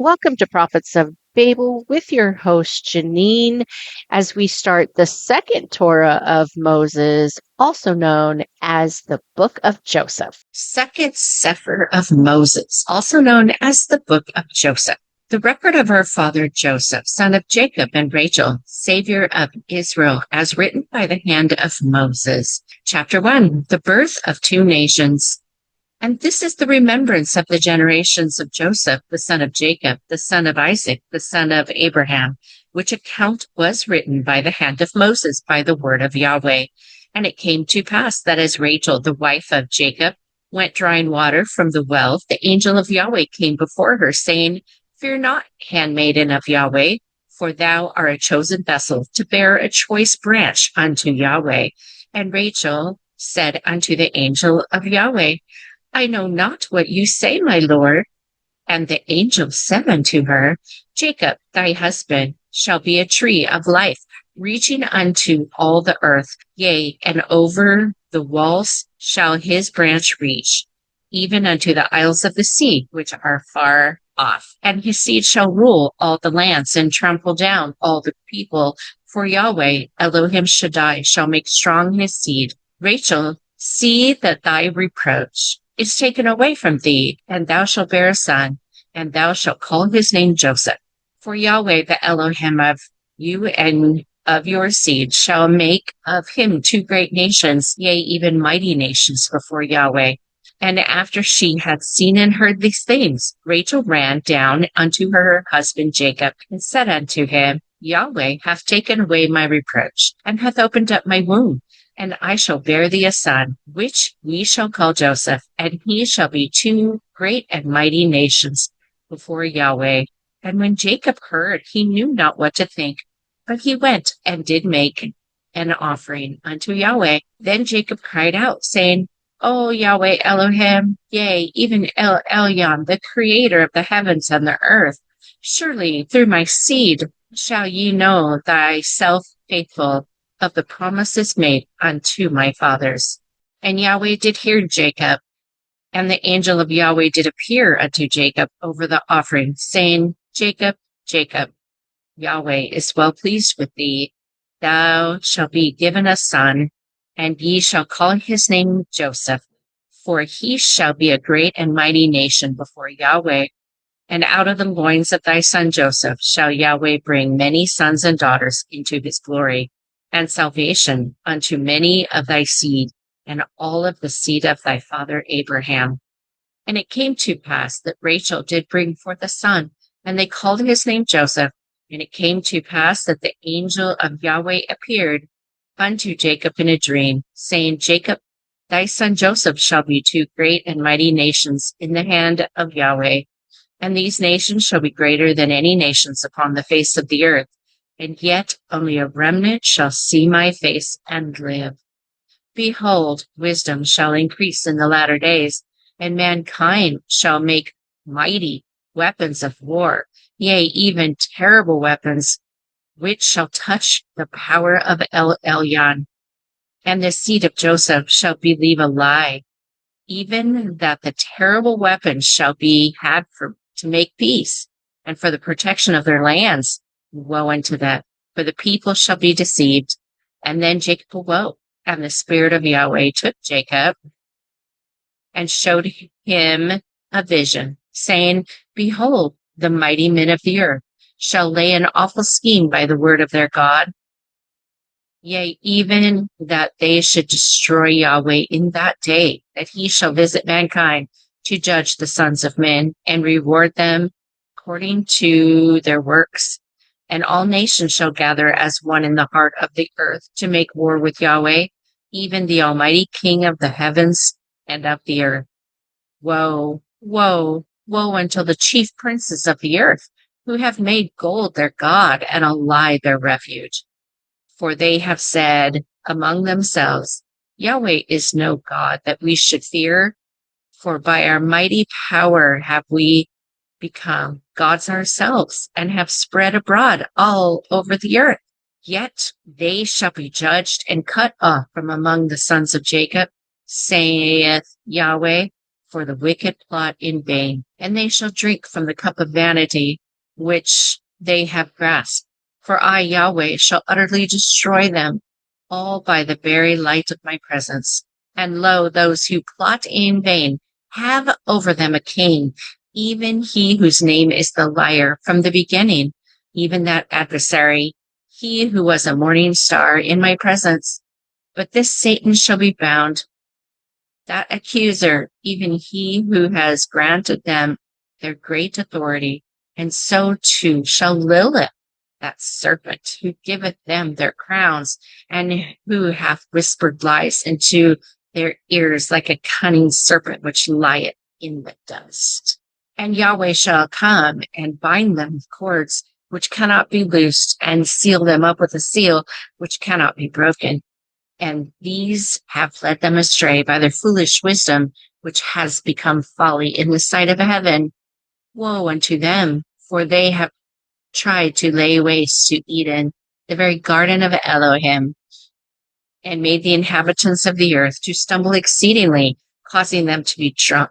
Welcome to Prophets of Babel with your host, Janine, as we start the second Torah of Moses, also known as the Book of Joseph. Second Sefer of Moses, also known as the Book of Joseph. The record of our father Joseph, son of Jacob and Rachel, savior of Israel, as written by the hand of Moses. Chapter 1, the birth of two nations. And this is the remembrance of the generations of Joseph, the son of Jacob, the son of Isaac, the son of Abraham, which account was written by the hand of Moses by the word of Yahweh. And it came to pass that as Rachel, the wife of Jacob, went drawing water from the well, the angel of Yahweh came before her, saying, Fear not, handmaiden of Yahweh, for thou art a chosen vessel to bear a choice branch unto Yahweh. And Rachel said unto the angel of Yahweh, I know not what you say, my Lord. And the angel said unto her, Jacob, thy husband, shall be a tree of life, reaching unto all the earth. Yea, and over the walls shall his branch reach, even unto the isles of the sea, which are far off. And his seed shall rule all the lands and trample down all the people. For Yahweh, Elohim Shaddai, shall make strong his seed. Rachel, see that thy reproach is taken away from thee, and thou shalt bear a son, and thou shalt call his name Joseph. For Yahweh, the Elohim of you and of your seed, shall make of him two great nations, yea, even mighty nations before Yahweh. And after she had seen and heard these things, Rachel ran down unto her husband Jacob, and said unto him, Yahweh hath taken away my reproach, and hath opened up my womb. And I shall bear thee a son, which we shall call Joseph, and he shall be two great and mighty nations before Yahweh. And when Jacob heard, he knew not what to think, but he went and did make an offering unto Yahweh. Then Jacob cried out, saying, O Yahweh Elohim, yea, even El Elyon, the creator of the heavens and the earth, surely through my seed shall ye know thyself faithful of the promises made unto my fathers. And Yahweh did hear Jacob, and the angel of Yahweh did appear unto Jacob over the offering, saying, Jacob, Jacob, Yahweh is well pleased with thee. Thou shalt be given a son, and ye shall call his name Joseph, for he shall be a great and mighty nation before Yahweh. And out of the loins of thy son Joseph shall Yahweh bring many sons and daughters into his glory, and salvation unto many of thy seed, and all of the seed of thy father Abraham. And it came to pass that Rachel did bring forth a son, and they called his name Joseph. And it came to pass that the angel of Yahweh appeared unto Jacob in a dream, saying, Jacob, thy son Joseph shall be two great and mighty nations in the hand of Yahweh. And these nations shall be greater than any nations upon the face of the earth. And yet only a remnant shall see my face and live. Behold, wisdom shall increase in the latter days, and mankind shall make mighty weapons of war, yea, even terrible weapons, which shall touch the power of El Elyon. And the seed of Joseph shall believe a lie, even that the terrible weapons shall be had to make peace, and for the protection of their lands. Woe unto them, for the people shall be deceived. And then Jacob awoke, and the Spirit of Yahweh took Jacob and showed him a vision, saying, Behold, the mighty men of the earth shall lay an awful scheme by the word of their God. Yea, even that they should destroy Yahweh in that day, that he shall visit mankind to judge the sons of men and reward them according to their works. And all nations shall gather as one in the heart of the earth to make war with Yahweh, even the Almighty King of the heavens and of the earth. Woe, woe, woe unto the chief princes of the earth, who have made gold their god and a lie their refuge. For they have said among themselves, Yahweh is no God that we should fear, for by our mighty power have we become gods ourselves, and have spread abroad all over the earth. Yet they shall be judged and cut off from among the sons of Jacob, saith Yahweh, for the wicked plot in vain, and they shall drink from the cup of vanity which they have grasped. For I, Yahweh, shall utterly destroy them, all by the very light of my presence. And lo, those who plot in vain have over them a king, even he whose name is the liar from the beginning, even that adversary, he who was a morning star in my presence. But this Satan shall be bound, that accuser, even he who has granted them their great authority, and so too shall Lilith, that serpent who giveth them their crowns, and who hath whispered lies into their ears like a cunning serpent which lieth in the dust. And Yahweh shall come and bind them with cords which cannot be loosed, and seal them up with a seal which cannot be broken. And these have led them astray by their foolish wisdom, which has become folly in the sight of heaven. Woe unto them, for they have tried to lay waste to Eden, the very garden of Elohim, and made the inhabitants of the earth to stumble exceedingly, causing them to be drunk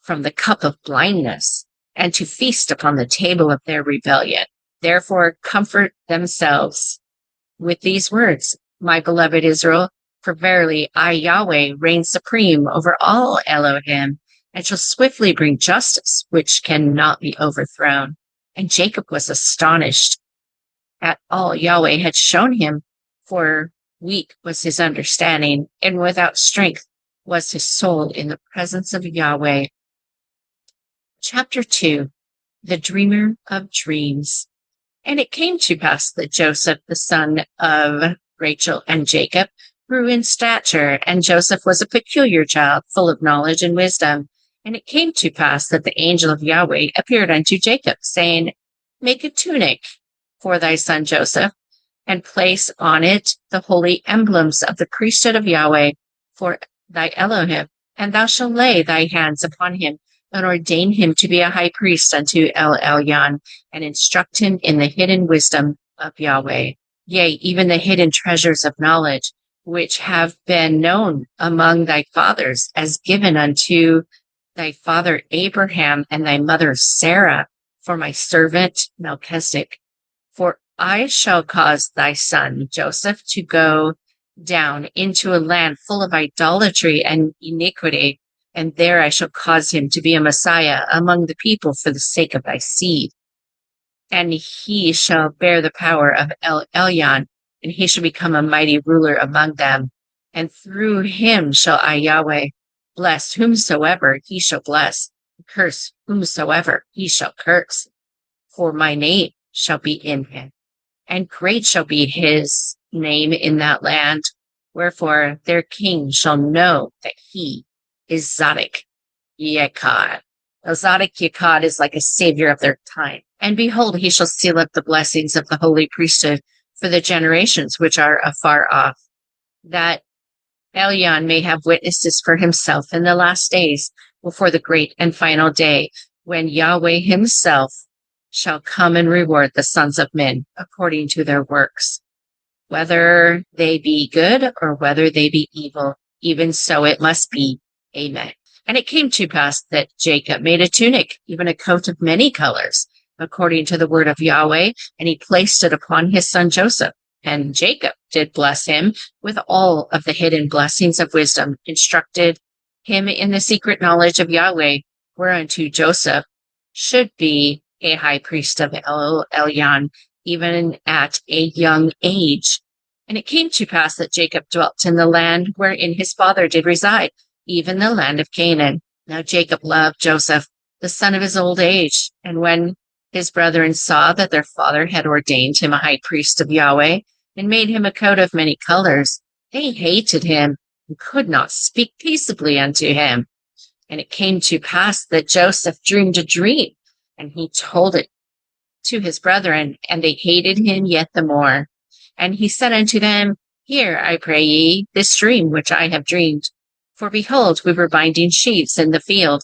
from the cup of blindness, and to feast upon the table of their rebellion. Therefore comfort themselves with these words, my beloved Israel, for verily I, Yahweh, reign supreme over all Elohim, and shall swiftly bring justice, which cannot be overthrown. And Jacob was astonished at all Yahweh had shown him, for weak was his understanding, and without strength was his soul in the presence of Yahweh. Chapter 2, The Dreamer of Dreams. And it came to pass that Joseph, the son of Rachel and Jacob, grew in stature, and Joseph was a peculiar child, full of knowledge and wisdom. And it came to pass that the angel of Yahweh appeared unto Jacob, saying, Make a tunic for thy son Joseph, and place on it the holy emblems of the priesthood of Yahweh for thy Elohim. And thou shalt lay thy hands upon him, and ordain him to be a high priest unto El Elyon, and instruct him in the hidden wisdom of Yahweh, yea, even the hidden treasures of knowledge, which have been known among thy fathers, as given unto thy father Abraham and thy mother Sarah, for my servant Melchizedek. For I shall cause thy son Joseph to go down into a land full of idolatry and iniquity, and there I shall cause him to be a Messiah among the people for the sake of thy seed. And he shall bear the power of El Elyon, and he shall become a mighty ruler among them. And through him shall I, Yahweh, bless whomsoever he shall bless, and curse whomsoever he shall curse. For my name shall be in him, and great shall be his name in that land. Wherefore their king shall know that he is Zadok Yekad. Now Zadok Yekad is like a savior of their time. And behold, he shall seal up the blessings of the holy priesthood for the generations which are afar off, that Elyon may have witnesses for himself in the last days, before the great and final day, when Yahweh himself shall come and reward the sons of men according to their works, whether they be good or whether they be evil. Even so it must be. Amen. And it came to pass that Jacob made a tunic, even a coat of many colors, according to the word of Yahweh, and he placed it upon his son Joseph. And Jacob did bless him with all of the hidden blessings of wisdom, instructed him in the secret knowledge of Yahweh, whereunto Joseph should be a high priest of El Elyon, even at a young age. And it came to pass that Jacob dwelt in the land wherein his father did reside, even the land of Canaan. Now Jacob loved Joseph, the son of his old age. And when his brethren saw that their father had ordained him a high priest of Yahweh, and made him a coat of many colors, they hated him, and could not speak peaceably unto him. And it came to pass that Joseph dreamed a dream, and he told it to his brethren, and they hated him yet the more. And he said unto them, Hear, I pray ye, this dream which I have dreamed. For behold, we were binding sheaves in the field.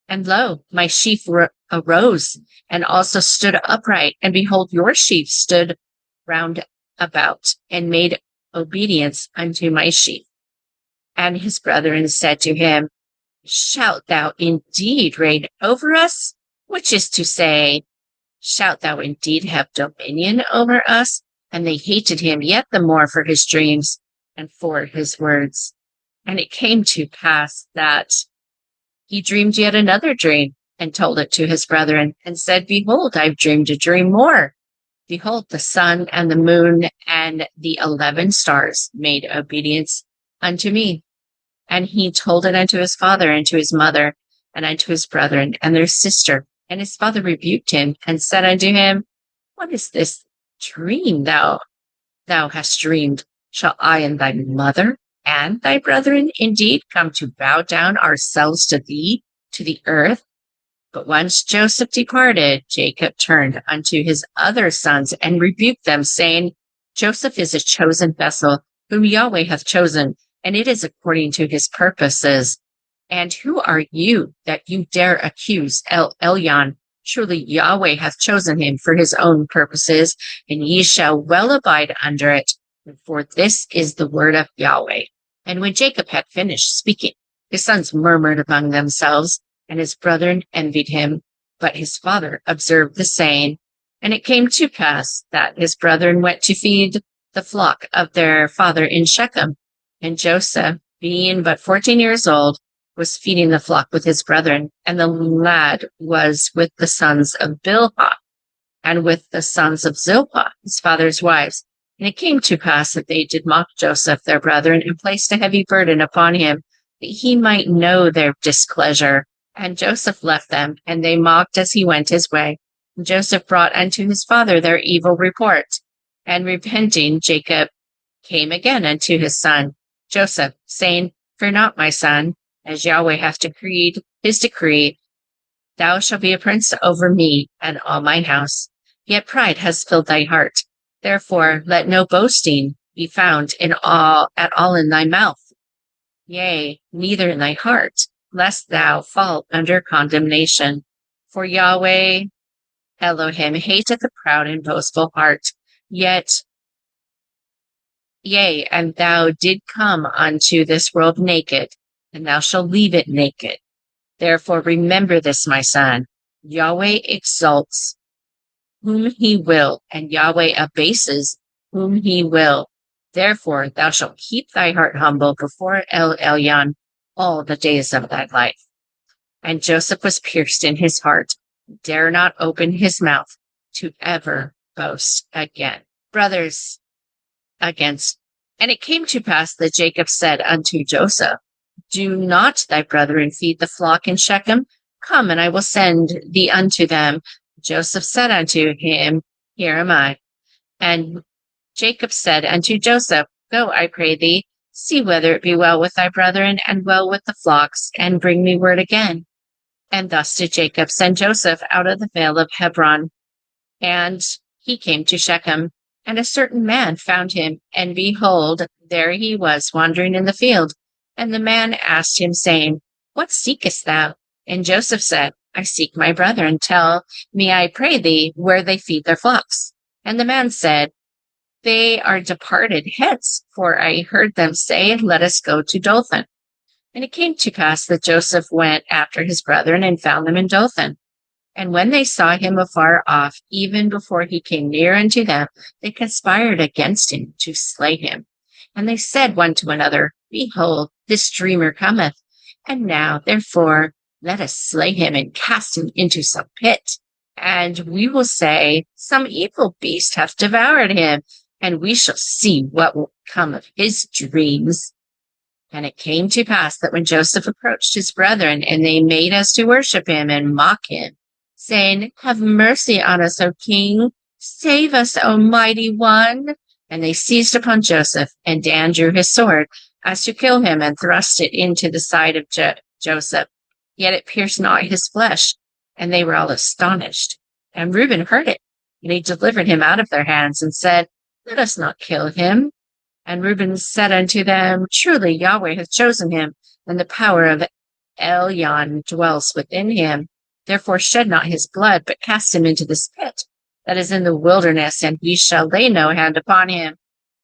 And lo, my sheaf arose, and also stood upright. And behold, your sheaf stood round about, and made obedience unto my sheaf. And his brethren said to him, shalt thou indeed reign over us? Which is to say, shalt thou indeed have dominion over us? And they hated him yet the more for his dreams and for his words. And it came to pass that he dreamed yet another dream, and told it to his brethren, and said, Behold, I've dreamed a dream more. Behold, the sun and the moon and the 11 stars made obedience unto me. And he told it unto his father and to his mother and unto his brethren and their sister. And his father rebuked him and said unto him, What is this dream thou hast dreamed? Shall I and thy mother and thy brethren indeed come to bow down ourselves to thee, to the earth? But once Joseph departed, Jacob turned unto his other sons and rebuked them, saying, Joseph is a chosen vessel, whom Yahweh hath chosen, and it is according to his purposes. And who are you that you dare accuse Elyon? Truly Yahweh hath chosen him for his own purposes, and ye shall well abide under it. For this is the word of Yahweh. And when Jacob had finished speaking, his sons murmured among themselves, and his brethren envied him. But his father observed the saying. And it came to pass that his brethren went to feed the flock of their father in Shechem. And Joseph, being but 14 years old, was feeding the flock with his brethren. And the lad was with the sons of Bilhah, and with the sons of Zilpah, his father's wives. And it came to pass that they did mock Joseph, their brethren, and placed a heavy burden upon him, that he might know their displeasure. And Joseph left them, and they mocked as he went his way. And Joseph brought unto his father their evil report. And repenting, Jacob came again unto his son Joseph, saying, Fear not, my son, as Yahweh hath decreed his decree, thou shalt be a prince over me and all mine house. Yet pride has filled thy heart. Therefore let no boasting be found at all in thy mouth, yea, neither in thy heart, lest thou fall under condemnation. For Yahweh Elohim hateth a proud and boastful heart. Yea, and thou did come unto this world naked, and thou shalt leave it naked. Therefore remember this, my son. Yahweh exalts whom he will, and Yahweh abases whom he will. Therefore thou shalt keep thy heart humble before Elyon all the days of thy life. And Joseph was pierced in his heart, dare not open his mouth to ever boast again. Brothers against. And it came to pass that Jacob said unto Joseph, Do not thy brethren feed the flock in Shechem? Come, and I will send thee unto them. Joseph said unto him, Here am I. And Jacob said unto Joseph, Go, I pray thee, see whether it be well with thy brethren, and well with the flocks, and bring me word again. And thus did Jacob send Joseph out of the vale of Hebron. And he came to Shechem, and a certain man found him, and behold, there he was wandering in the field. And the man asked him, saying, What seekest thou? And Joseph said, I seek my brethren. Tell me, I pray thee, where they feed their flocks. And the man said, They are departed hence, for I heard them say, Let us go to Dothan. And it came to pass that Joseph went after his brethren, and found them in Dothan. And when they saw him afar off, even before he came near unto them, they conspired against him to slay him. And they said one to another, Behold, this dreamer cometh. And now, therefore, let us slay him and cast him into some pit. And we will say, Some evil beast hath devoured him, and we shall see what will come of his dreams. And it came to pass that when Joseph approached his brethren, and they made as to worship him and mock him, saying, Have mercy on us, O king. Save us, O mighty one. And they seized upon Joseph, and Dan drew his sword, as to kill him, and thrust it into the side of Joseph. Yet it pierced not his flesh, and they were all astonished. And Reuben heard it, and he delivered him out of their hands, and said, Let us not kill him. And Reuben said unto them, Truly Yahweh hath chosen him, and the power of Elyon dwells within him. Therefore shed not his blood, but cast him into this pit that is in the wilderness, and we shall lay no hand upon him,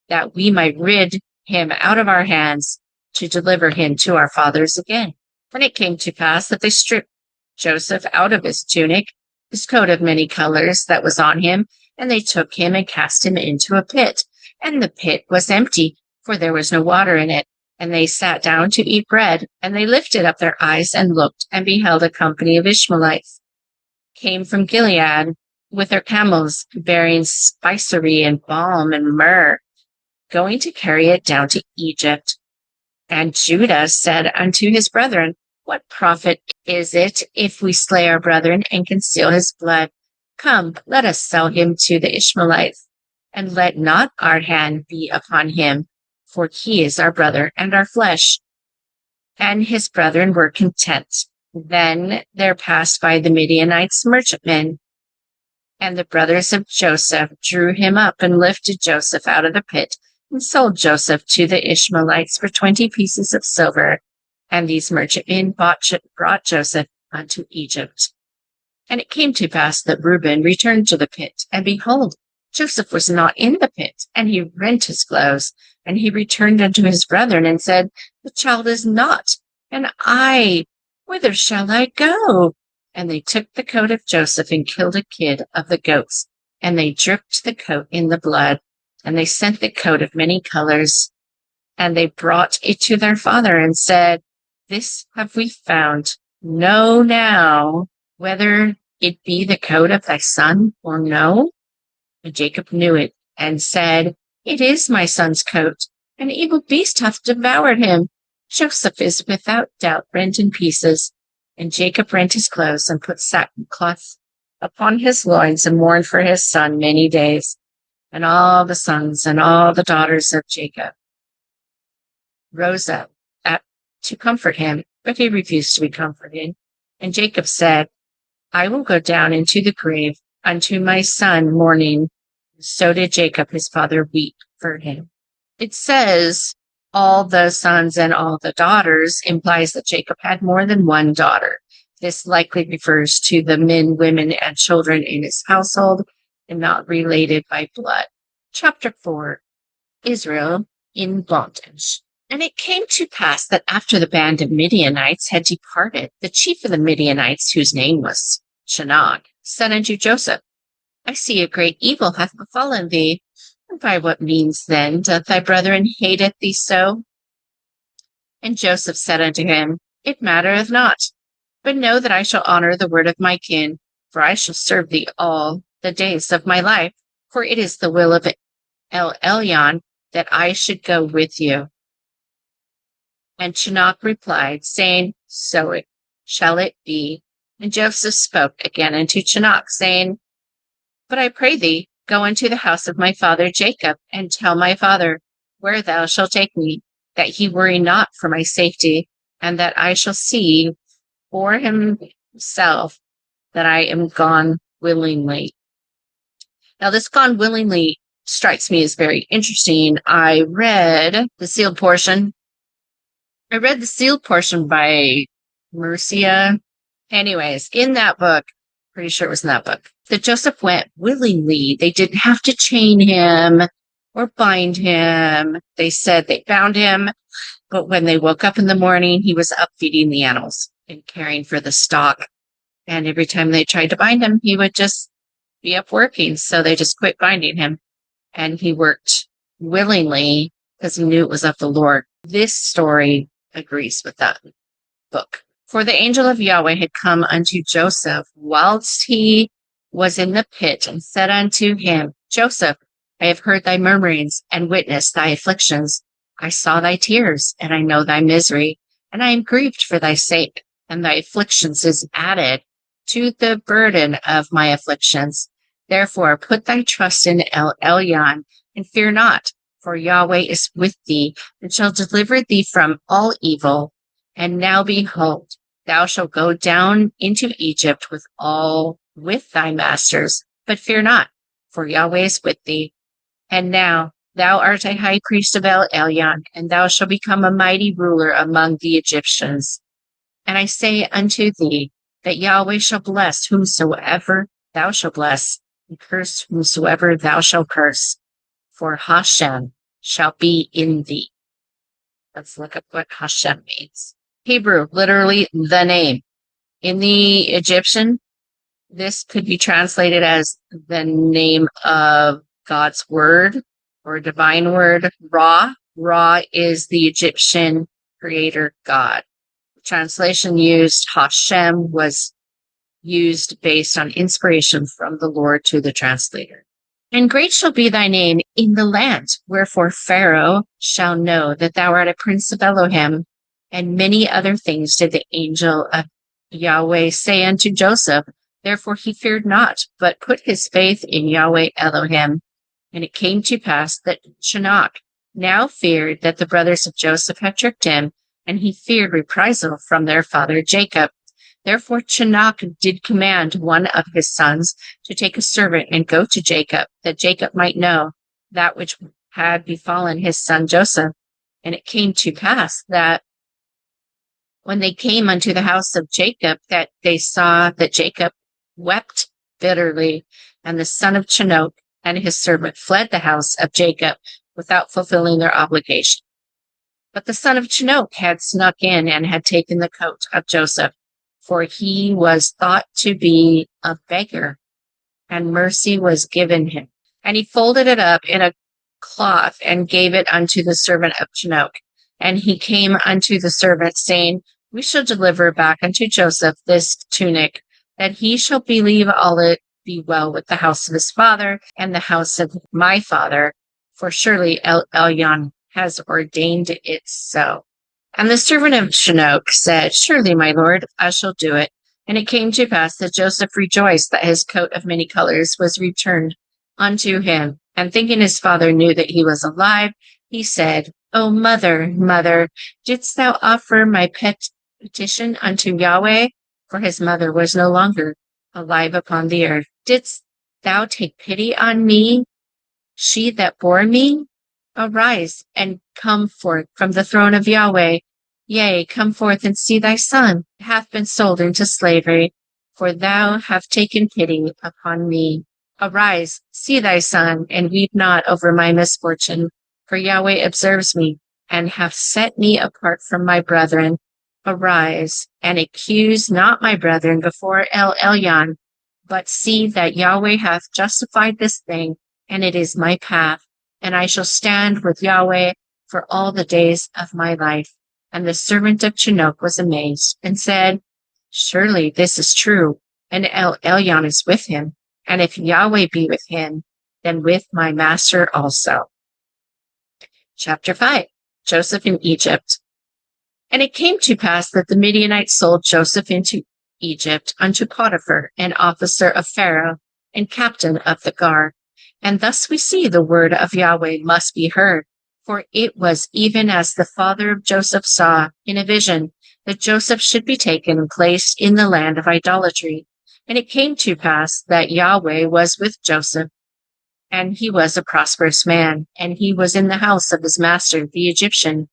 that we might rid him out of our hands, to deliver him to our fathers again. And it came to pass that they stripped Joseph out of his tunic, his coat of many colors that was on him, and they took him and cast him into a pit. And the pit was empty, for there was no water in it. And they sat down to eat bread, and they lifted up their eyes and looked, and beheld a company of Ishmaelites came from Gilead with their camels, bearing spicery and balm and myrrh, going to carry it down to Egypt. And Judah said unto his brethren, What profit is it if we slay our brethren and conceal his blood? Come, let us sell him to the Ishmaelites, and let not our hand be upon him, for he is our brother and our flesh. And his brethren were content. Then there passed by the Midianites merchantmen, and the brothers of Joseph drew him up and lifted Joseph out of the pit, and sold Joseph to the Ishmaelites for 20 pieces of silver. And these merchantmen brought Joseph unto Egypt. And it came to pass that Reuben returned to the pit, and behold, Joseph was not in the pit, and he rent his clothes, and he returned unto his brethren, and said, The child is not, and I, whither shall I go? And they took the coat of Joseph and killed a kid of the goats, and they dripped the coat in the blood, and they sent the coat of many colors, and they brought it to their father and said, This have we found. Know now whether it be the coat of thy son or no. And Jacob knew it, and said, It is my son's coat. An evil beast hath devoured him. Joseph is without doubt rent in pieces. And Jacob rent his clothes, and put sackcloth upon his loins, and mourned for his son many days. And all the sons and all the daughters of Jacob rose up to comfort him, but he refused to be comforted. And Jacob said, I will go down into the grave unto my son mourning. So did Jacob his father weep for him. It says all the sons and all the daughters implies that Jacob had more than one daughter. This likely refers to the men, women, and children in his household, and not related by blood. Chapter 4, Israel in bondage. And it came to pass that after the band of Midianites had departed, the chief of the Midianites, whose name was Shinnah, said unto Joseph, I see a great evil hath befallen thee. And by what means then doth thy brethren hateth thee so? And Joseph said unto him, It mattereth not, but know that I shall honor the word of my kin, for I shall serve thee all the days of my life. For it is the will of Elyon that I should go with you. And Shinnah replied, saying, So it shall it be. And Joseph spoke again unto Shinnah, saying, But I pray thee, go into the house of my father Jacob, and tell my father where thou shalt take me, that he worry not for my safety, and that I shall see for himself that I am gone willingly. Now, this gone willingly strikes me as very interesting. I read the sealed portion by Mercia. Anyways, in that book, pretty sure it was in that book, that Joseph went willingly. They didn't have to chain him or bind him. They said they bound him, but when they woke up in the morning, he was up feeding the animals and caring for the stock. And every time they tried to bind him, he would just be up working. So they just quit binding him. And he worked willingly because he knew it was of the Lord. This story agrees with that book. For the angel of Yahweh had come unto Joseph whilst he was in the pit, and said unto him, Joseph, I have heard thy murmurings, and witnessed thy afflictions. I saw thy tears, and I know thy misery, and I am grieved for thy sake, and thy afflictions is added to the burden of my afflictions. Therefore put thy trust in Elyon, and fear not, for Yahweh is with thee, and shall deliver thee from all evil. And now behold, thou shalt go down into Egypt with thy masters, but fear not, for Yahweh is with thee. And now thou art a high priest of Elyon, and thou shalt become a mighty ruler among the Egyptians. And I say unto thee, that Yahweh shall bless whomsoever thou shalt bless, and curse whomsoever thou shalt curse. For Hashem shall be in thee. Let's look up what Hashem means. Hebrew, literally the name. In the Egyptian, this could be translated as the name of God's word or divine word, Ra. Ra is the Egyptian creator God. The translation used Hashem was used based on inspiration from the Lord to the translator. And great shall be thy name in the land, wherefore Pharaoh shall know that thou art a prince of Elohim. And many other things did the angel of Yahweh say unto Joseph. Therefore he feared not, but put his faith in Yahweh Elohim. And it came to pass that Shinnach now feared that the brothers of Joseph had tricked him, and he feared reprisal from their father Jacob. Therefore Shinnach did command one of his sons to take a servant and go to Jacob, that Jacob might know that which had befallen his son Joseph. And it came to pass that when they came unto the house of Jacob, that they saw that Jacob wept bitterly, and the son of Shinnach and his servant fled the house of Jacob without fulfilling their obligation. But the son of Shinnach had snuck in and had taken the coat of Joseph, for he was thought to be a beggar, and mercy was given him. And he folded it up in a cloth and gave it unto the servant of Shinnach. And he came unto the servant, saying, We shall deliver back unto Joseph this tunic, that he shall believe all it be well with the house of his father and the house of my father, for surely Elyon has ordained it so. And the servant of Shinnach said, Surely, my lord, I shall do it. And it came to pass that Joseph rejoiced that his coat of many colors was returned unto him. And thinking his father knew that he was alive, he said, O mother, mother, didst thou offer my petition unto Yahweh? For his mother was no longer alive upon the earth. Didst thou take pity on me, she that bore me? Arise and come forth from the throne of Yahweh. Yea, come forth and see thy son hath been sold into slavery, for thou hast taken pity upon me. Arise, see thy son, and weep not over my misfortune, for Yahweh observes me, and hath set me apart from my brethren. Arise, and accuse not my brethren before Elyon, but see that Yahweh hath justified this thing, and it is my path, and I shall stand with Yahweh for all the days of my life. And the servant of Shinnach was amazed, and said, Surely this is true, and Elyon is with him, and if Yahweh be with him, then with my master also. Chapter 5. Joseph in Egypt. And it came to pass that the Midianites sold Joseph into Egypt unto Potiphar, an officer of Pharaoh, and captain of the guard. And thus we see the word of Yahweh must be heard, for it was even as the father of Joseph saw in a vision, that Joseph should be taken and placed in the land of idolatry. And it came to pass that Yahweh was with Joseph, and he was a prosperous man, and he was in the house of his master, the Egyptian.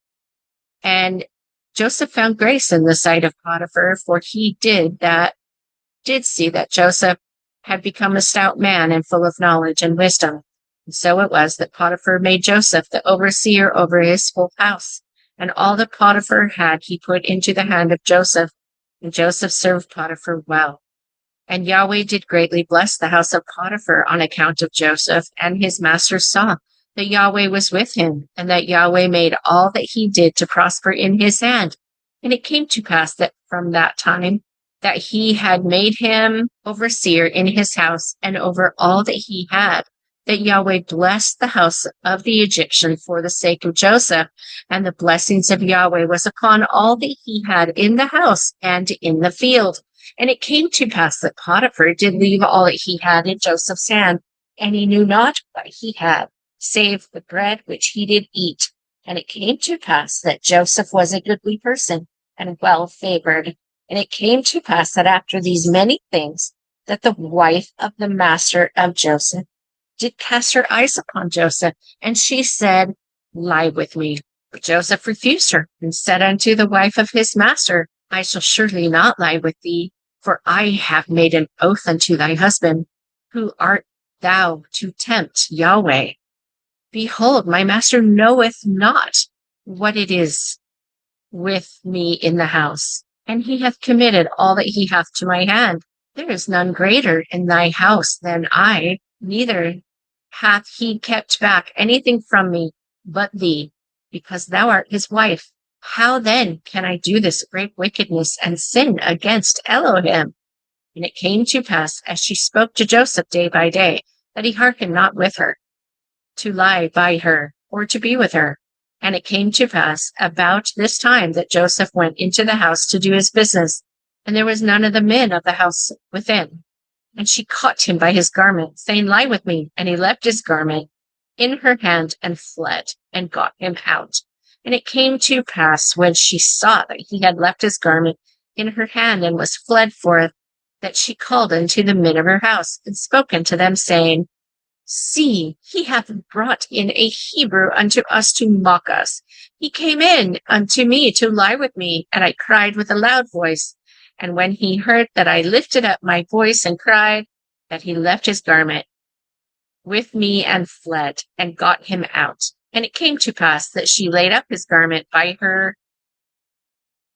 And Joseph found grace in the sight of Potiphar, for he did see that Joseph had become a stout man and full of knowledge and wisdom. And so it was that Potiphar made Joseph the overseer over his whole house, and all that Potiphar had he put into the hand of Joseph, and Joseph served Potiphar well. And Yahweh did greatly bless the house of Potiphar on account of Joseph, and his master saw that Yahweh was with him, and that Yahweh made all that he did to prosper in his hand. And it came to pass that from that time that he had made him overseer in his house and over all that he had, that Yahweh blessed the house of the Egyptian for the sake of Joseph, and the blessings of Yahweh was upon all that he had in the house and in the field. And it came to pass that Potiphar did leave all that he had in Joseph's hand, and he knew not what he had, save the bread which he did eat. And it came to pass that Joseph was a goodly person and well favored. And it came to pass that after these many things, that the wife of the master of Joseph did cast her eyes upon Joseph, and she said, Lie with me. But Joseph refused her, and said unto the wife of his master, I shall surely not lie with thee, for I have made an oath unto thy husband. Who art thou to tempt Yahweh? Behold, my master knoweth not what it is with me in the house, and he hath committed all that he hath to my hand. There is none greater in thy house than I, neither hath he kept back anything from me but thee, because thou art his wife. How then can I do this great wickedness and sin against Elohim? And it came to pass, as she spoke to Joseph day by day, that he hearkened not with her, to lie by her, or to be with her. And it came to pass about this time that Joseph went into the house to do his business, and there was none of the men of the house within. And she caught him by his garment, saying, Lie with me. And he left his garment in her hand and fled, and got him out. And it came to pass, when she saw that he had left his garment in her hand and was fled forth, that she called unto the men of her house, and spoke unto them, saying, See, he hath brought in a Hebrew unto us to mock us. He came in unto me to lie with me, and I cried with a loud voice. And when he heard that I lifted up my voice and cried, that he left his garment with me and fled, and got him out. And it came to pass that she laid up his garment by her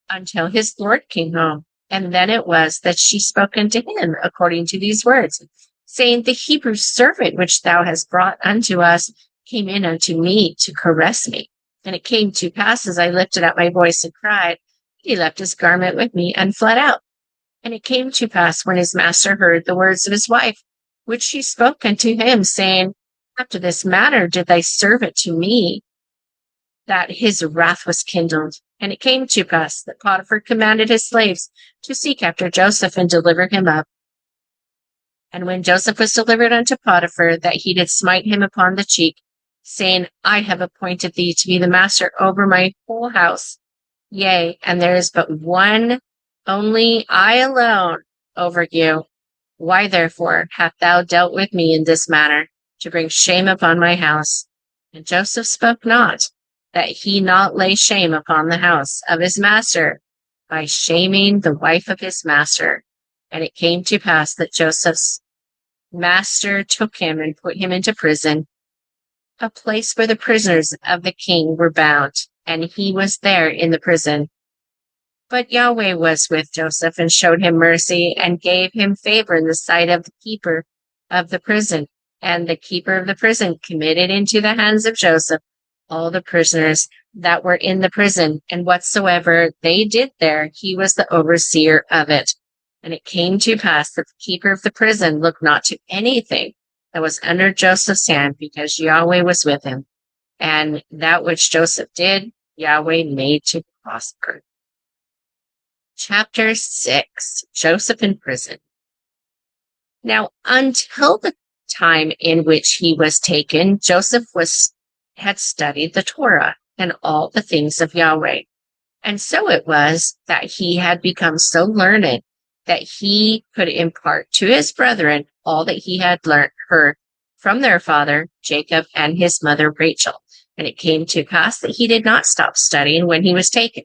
until his Lord came home. And then it was that she spoke unto him according to these words, saying, The Hebrew servant which thou hast brought unto us came in unto me to caress me. And it came to pass, as I lifted up my voice and cried, he left his garment with me and fled out. And it came to pass, when his master heard the words of his wife, which she spoke unto him, saying, After this manner did thy servant to me, that his wrath was kindled. And it came to pass that Potiphar commanded his slaves to seek after Joseph and deliver him up. And when Joseph was delivered unto Potiphar, that he did smite him upon the cheek, saying, I have appointed thee to be the master over my whole house. Yea, and there is but one, only I alone, over you. Why therefore hast thou dealt with me in this manner, to bring shame upon my house? And Joseph spoke not, that he not lay shame upon the house of his master, by shaming the wife of his master. And it came to pass that Joseph's master took him and put him into prison, a place where the prisoners of the king were bound, and he was there in the prison. But Yahweh was with Joseph and showed him mercy and gave him favor in the sight of the keeper of the prison. And the keeper of the prison committed into the hands of Joseph all the prisoners that were in the prison, and whatsoever they did there, he was the overseer of it. And it came to pass that the keeper of the prison looked not to anything that was under Joseph's hand, because Yahweh was with him. And that which Joseph did, Yahweh made to prosper. Chapter 6, Joseph in prison. Now, until the time in which he was taken, Joseph had studied the Torah and all the things of Yahweh. And so it was that he had become so learned that he could impart to his brethren all that he had heard from their father Jacob and his mother Rachel. And it came to pass that he did not stop studying when he was taken,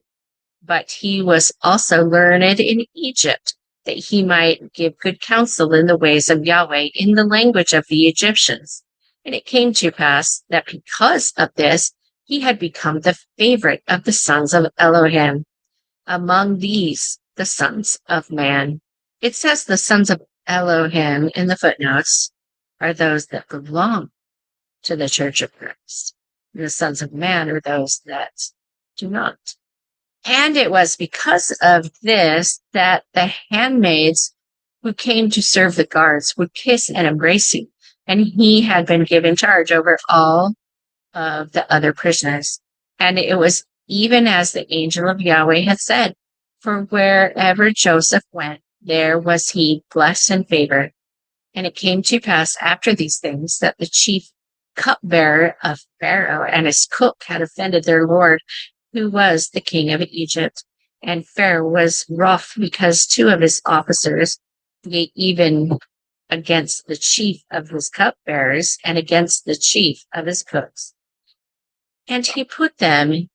but he was also learned in Egypt, that he might give good counsel in the ways of Yahweh in the language of the Egyptians. And it came to pass that because of this, he had become the favorite of the sons of Elohim. Among these, the sons of man. It says the sons of Elohim in the footnotes are those that belong to the Church of Christ. And the sons of man are those that do not. And it was because of this that the handmaids who came to serve the guards would kiss and embrace him. And he had been given charge over all of the other prisoners. And it was even as the angel of Yahweh had said, for wherever Joseph went, there was he blessed and favored. And it came to pass after these things that the chief cupbearer of Pharaoh and his cook had offended their lord, who was the king of Egypt. And Pharaoh was wroth because two of his officers, even against the chief of his cupbearers and against the chief of his cooks. And he put them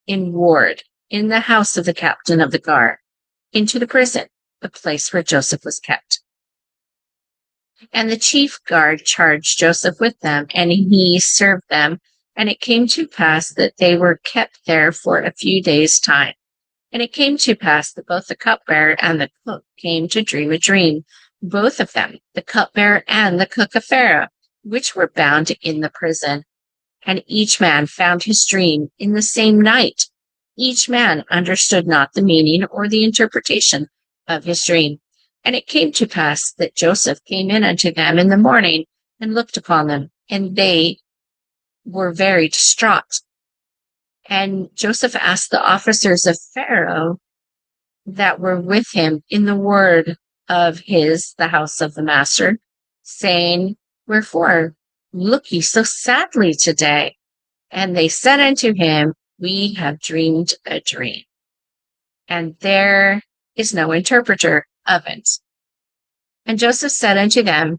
in ward in the house of the captain of the guard, into the prison, the place where Joseph was kept. And the chief guard charged Joseph with them, and he served them And it came to pass that they were kept there for a few days' time. And it came to pass that both the cupbearer and the cook came to dream a dream, both of them, the cupbearer and the cook of Pharaoh, which were bound in the prison. And each man found his dream in the same night. Each man understood not the meaning or the interpretation of his dream. And it came to pass that Joseph came in unto them in the morning and looked upon them, and they were very distraught. And Joseph asked the officers of Pharaoh that were with him in the word of the house of the master, saying, Wherefore look ye so sadly today? And they said unto him, We have dreamed a dream, and there is no interpreter of it. And Joseph said unto them,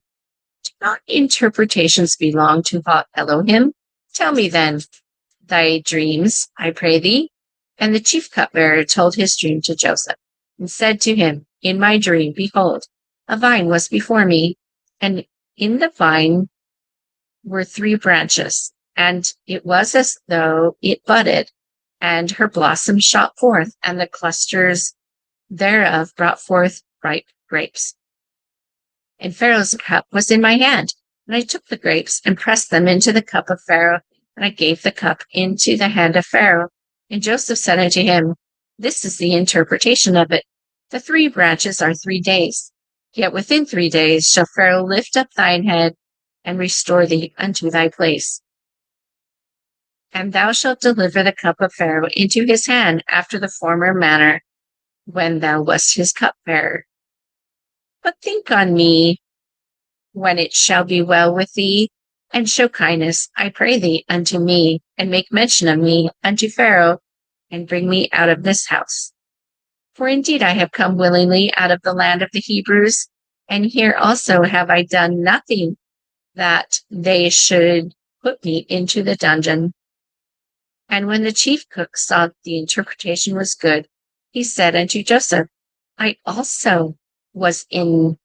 Do not interpretations belong to Elohim? Tell me then thy dreams, I pray thee. And the chief cupbearer told his dream to Joseph, and said to him, In my dream, behold, a vine was before me, and in the vine were 3 branches, and it was as though it budded, and her blossoms shot forth, and the clusters thereof brought forth ripe grapes. And Pharaoh's cup was in my hand, and I took the grapes and pressed them into the cup of Pharaoh, and I gave the cup into the hand of Pharaoh. And Joseph said unto him, This is the interpretation of it. The 3 branches are 3 days. Yet within 3 days shall Pharaoh lift up thine head and restore thee unto thy place. And thou shalt deliver the cup of Pharaoh into his hand after the former manner when thou wast his cupbearer. But think on me when it shall be well with thee, and show kindness, I pray thee, unto me, and make mention of me unto Pharaoh, and bring me out of this house. For indeed I have come willingly out of the land of the Hebrews, and here also have I done nothing that they should put me into the dungeon. And when the chief cook saw the interpretation was good, he said unto Joseph, I also was in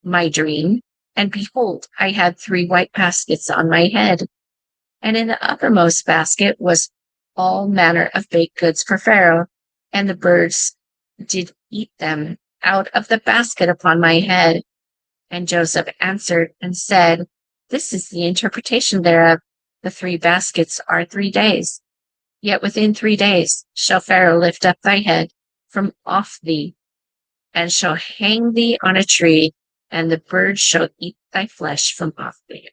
my dream, and behold, I had 3 white baskets on my head, and in the uppermost basket was all manner of baked goods for Pharaoh, and the birds did eat them out of the basket upon my head. And Joseph answered and said, This is the interpretation thereof. The 3 baskets are 3 days. Yet within 3 days shall Pharaoh lift up thy head from off thee, and shall hang thee on a tree, and the birds shall eat thy flesh from off thee.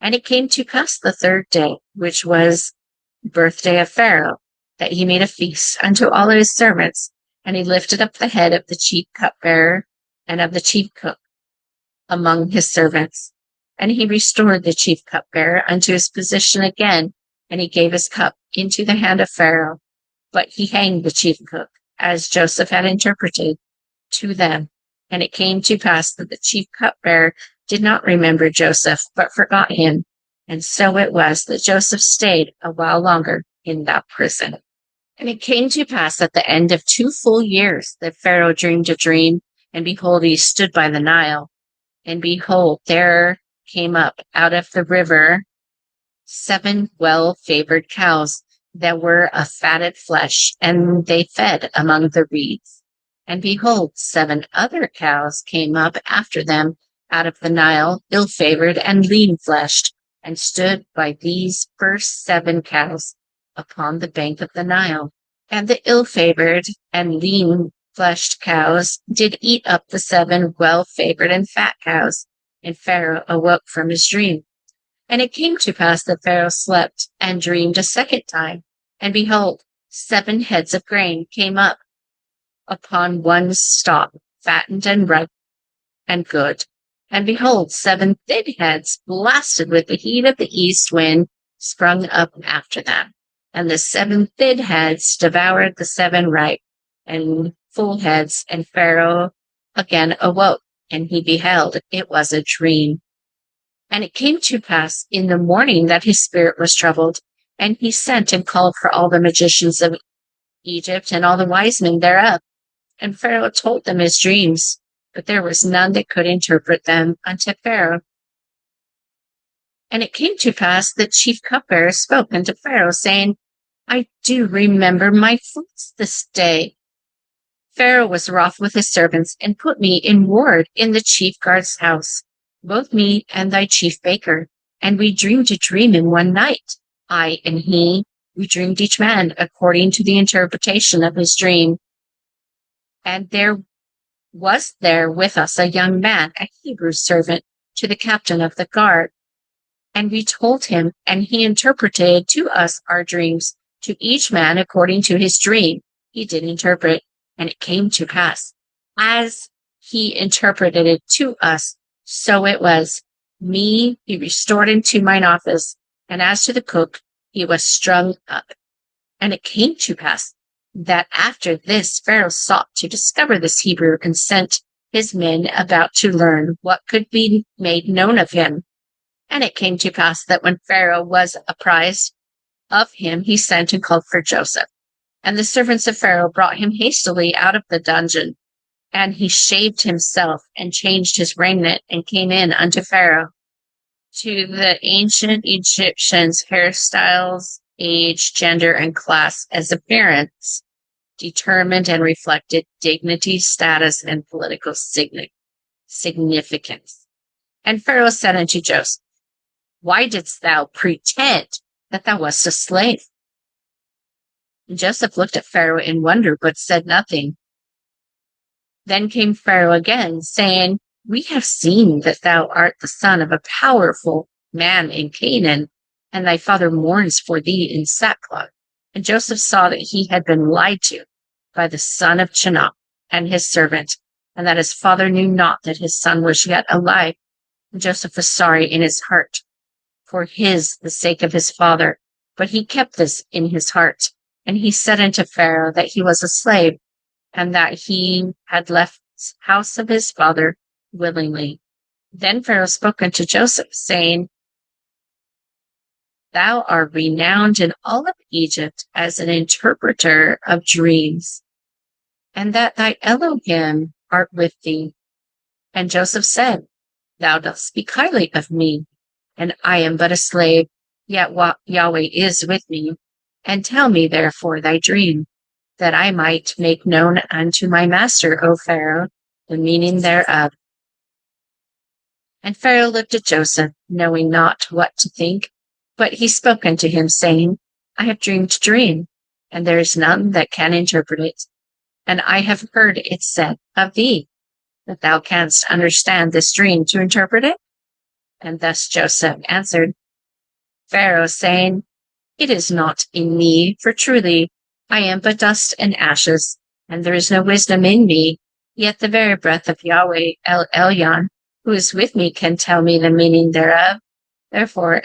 And it came to pass the 3rd day, which was birthday of Pharaoh, that he made a feast unto all his servants, and he lifted up the head of the chief cupbearer and of the chief cook among his servants. And he restored the chief cupbearer unto his position again, and he gave his cup into the hand of Pharaoh. But he hanged the chief cook, as Joseph had interpreted to them. And it came to pass that the chief cupbearer did not remember Joseph, but forgot him. And so it was that Joseph stayed a while longer in that prison. And it came to pass at the end of 2 full years that Pharaoh dreamed a dream, and behold, he stood by the Nile. And behold, there came up out of the river 7 well-favored cows that were of fatted flesh, and they fed among the reeds. And behold, 7 other cows came up after them out of the Nile, ill-favored and lean-fleshed, and stood by these first 7 cows upon the bank of the Nile. And the ill-favored and lean-fleshed cows did eat up the 7 well-favored and fat cows. And Pharaoh awoke from his dream. And it came to pass that Pharaoh slept and dreamed a 2nd time. And behold, 7 heads of grain came up upon one stalk, fattened and ripe and good. And behold, 7 thin heads, blasted with the heat of the east wind, sprung up after them. And the 7 thin heads devoured the 7 ripe and full heads. And Pharaoh again awoke, and he beheld it was a dream. And it came to pass in the morning that his spirit was troubled, and he sent and called for all the magicians of Egypt and all the wise men thereof. And Pharaoh told them his dreams, but there was none that could interpret them unto Pharaoh. And it came to pass that chief cupbearer spoke unto Pharaoh, saying, I do remember my faults this day. Pharaoh was wroth with his servants, and put me in ward in the chief guard's house, both me and thy chief baker. And we dreamed a dream in one night, I and he. We dreamed each man according to the interpretation of his dream. And there was there with us a young man, a Hebrew servant, to the captain of the guard. And we told him, and he interpreted to us our dreams, to each man according to his dream. He did interpret, and it came to pass, as he interpreted it to us, so it was. Me he restored into mine office, and as to the cook, he was strung up. And it came to pass that after this Pharaoh sought to discover this Hebrew, and sent his men about to learn what could be made known of him. And it came to pass that when Pharaoh was apprised of him, he sent and called for Joseph. And the servants of Pharaoh brought him hastily out of the dungeon. And he shaved himself, and changed his raiment, and came in unto Pharaoh. To the ancient Egyptians, hairstyles, age, gender, and class as appearance determined and reflected dignity, status, and political significance. And Pharaoh said unto Joseph, Why didst thou pretend that thou wast a slave? And Joseph looked at Pharaoh in wonder, but said nothing. Then came Pharaoh again, saying, We have seen that thou art the son of a powerful man in Canaan, and thy father mourns for thee in sackcloth. And Joseph saw that he had been lied to by the son of Chanaan and his servant, and that his father knew not that his son was yet alive. And Joseph was sorry in his heart for the sake of his father, but he kept this in his heart. And he said unto Pharaoh that he was a slave, and that he had left the house of his father willingly. Then Pharaoh spoke unto Joseph, saying, Thou art renowned in all of Egypt as an interpreter of dreams, and that thy Elohim art with thee. And Joseph said, Thou dost speak highly of me, and I am but a slave, yet Yahweh is with me. And tell me therefore thy dream, that I might make known unto my master, O Pharaoh, the meaning thereof. And Pharaoh looked at Joseph, knowing not what to think. But he spoke unto him, saying, I have dreamed a dream, and there is none that can interpret it. And I have heard it said of thee, that thou canst understand this dream to interpret it. And thus Joseph answered Pharaoh, saying, It is not in me, for truly I am but dust and ashes, and there is no wisdom in me. Yet the very breath of Yahweh El Elyon, who is with me, can tell me the meaning thereof. Therefore